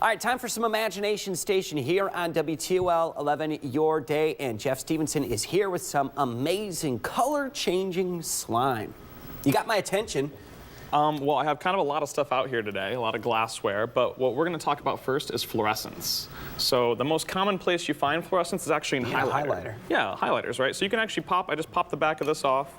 All right, time for some Imagination Station here on WTOL 11, Your Day. And Jeff Stevenson is here with some amazing color-changing slime. You got my attention. Well, I have kind of a lot of stuff out here today, a lot of glassware, but what we're going to talk about first is fluorescence. So the most common place you find fluorescence is actually in highlighter. Yeah, highlighters, right? So you can actually I just pop the back of this off,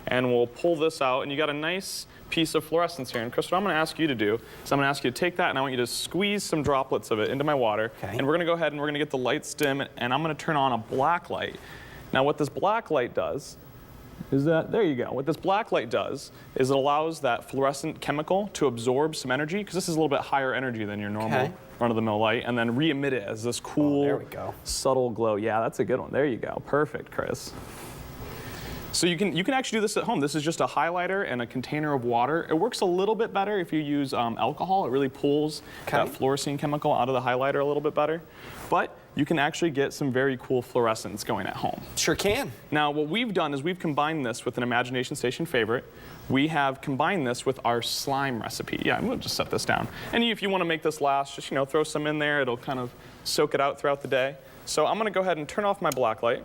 and we'll pull this out, and you got a nice piece of fluorescence here. And Chris, what I'm going to ask you to do is I'm going to ask you to take that, and I want you to squeeze some droplets of it into my water. Okay. And we're going to go ahead and we're going to get the lights dim, and I'm going to turn on a black light. Now what this black light does is there you go. What this black light does is it allows that fluorescent chemical to absorb some energy, because this is a little bit higher energy than your normal run-of-the-mill light, and then re-emit it as this cool, subtle glow. Yeah, that's a good one. There you go. Perfect, Chris. So you can actually do this at home. This is just a highlighter and a container of water. It works a little bit better if you use alcohol. It really pulls that fluorescein chemical out of the highlighter a little bit better. But you can actually get some very cool fluorescence going at home. Sure can. Now what we've done is we've combined this with an Imagination Station favorite. We have combined this with our slime recipe. Yeah, I'm gonna just set this down. And if you want to make this last, just throw some in there. It'll kind of soak it out throughout the day. So I'm gonna go ahead and turn off my black light.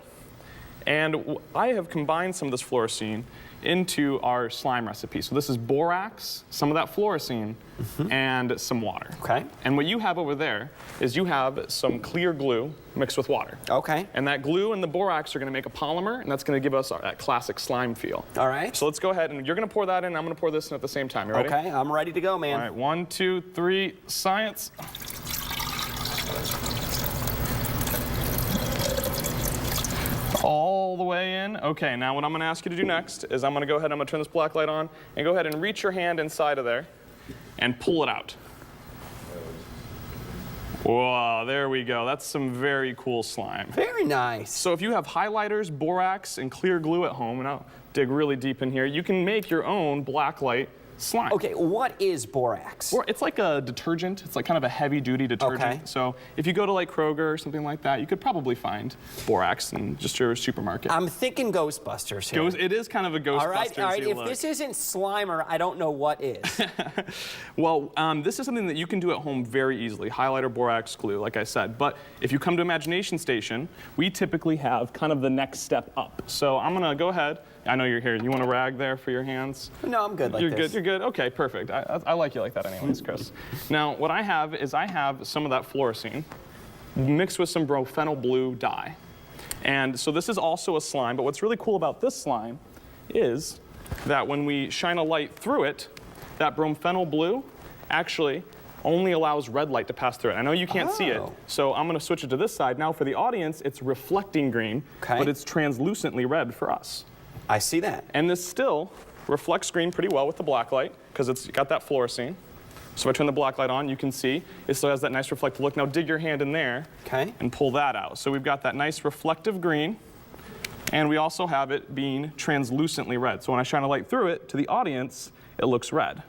And I have combined some of this fluorescein into our slime recipe. So this is borax, some of that fluorescein, and some water. Okay. And what you have over there is you have some clear glue mixed with water. Okay. And that glue and the borax are going to make a polymer, and that's going to give us that classic slime feel. All right. So let's go ahead, and you're going to pour that in, and I'm going to pour this in at the same time. You ready? Okay, I'm ready to go, man. All right, 1, 2, 3, science. All the way in. Okay, now what I'm going to ask you to do next is I'm going to go ahead and I'm going to turn this black light on, and go ahead and reach your hand inside of there and pull it out. Whoa, there we go. That's some very cool slime. Very nice. So if you have highlighters, borax, and clear glue at home, and I'll dig really deep in here, you can make your own black light slime. Okay, what is borax? It's like a detergent. It's like kind of a heavy-duty detergent. Okay. So if you go to like Kroger or something like that, you could probably find borax in just your supermarket. I'm thinking Ghostbusters here. It is kind of a Ghostbusters. All right. If this isn't Slimer, I don't know what is. Well, this is something that you can do at home very easily. Highlighter, borax, glue, like I said. But if you come to Imagination Station, we typically have kind of the next step up. So I'm gonna go ahead. I know you're here. You want a rag there for your hands? No, I'm good like this. You're good? Okay, perfect. I like you like that anyways, Chris. Now, what I have is I have some of that fluorescein mixed with some bromephenol blue dye. And so this is also a slime, but what's really cool about this slime is that when we shine a light through it, that bromephenol blue actually only allows red light to pass through it. I know you can't see it, so I'm going to switch it to this side. Now for the audience, it's reflecting green, but it's translucently red for us. I see that. And this still reflects green pretty well with the black light because it's got that fluorescein. So if I turn the black light on, you can see it still has that nice reflective look. Now dig your hand in there and pull that out. So we've got that nice reflective green, and we also have it being translucently red. So when I shine a light through it, to the audience, it looks red.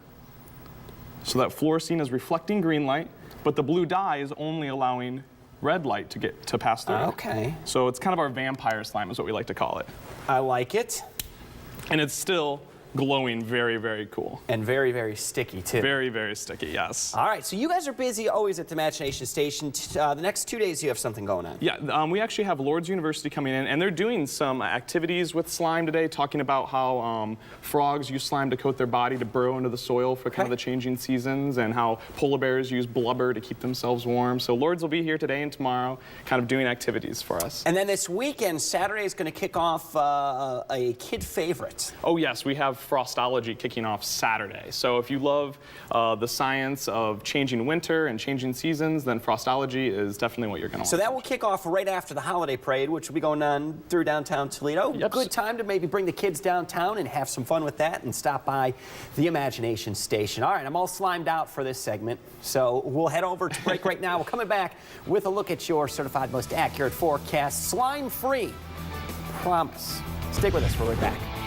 So that fluorescein is reflecting green light, but the blue dye is only allowing red light to pass through. Okay. So it's kind of our vampire slime is what we like to call it. I like it. And it's still glowing very, very cool. And very, very sticky, too. Very, very sticky, yes. All right, so you guys are busy always at the Imagination Station. The next 2 days you have something going on. Yeah, we actually have Lord's University coming in, and they're doing some activities with slime today, talking about how frogs use slime to coat their body to burrow into the soil for kind of the changing seasons, and how polar bears use blubber to keep themselves warm. So Lord's will be here today and tomorrow, kind of doing activities for us. And then this weekend, Saturday is going to kick off a kid favorite. Oh, yes, we have Frostology kicking off Saturday. So if you love the science of changing winter and changing seasons, then Frostology is definitely what you're going to want. So that will kick off right after the holiday parade, which will be going on through downtown Toledo. Yep. Good time to maybe bring the kids downtown and have some fun with that and stop by the Imagination Station. All right, I'm all slimed out for this segment, so we'll head over to break right now. We're coming back with a look at your certified most accurate forecast. Slime-free. Promise. Stick with us. We're right back.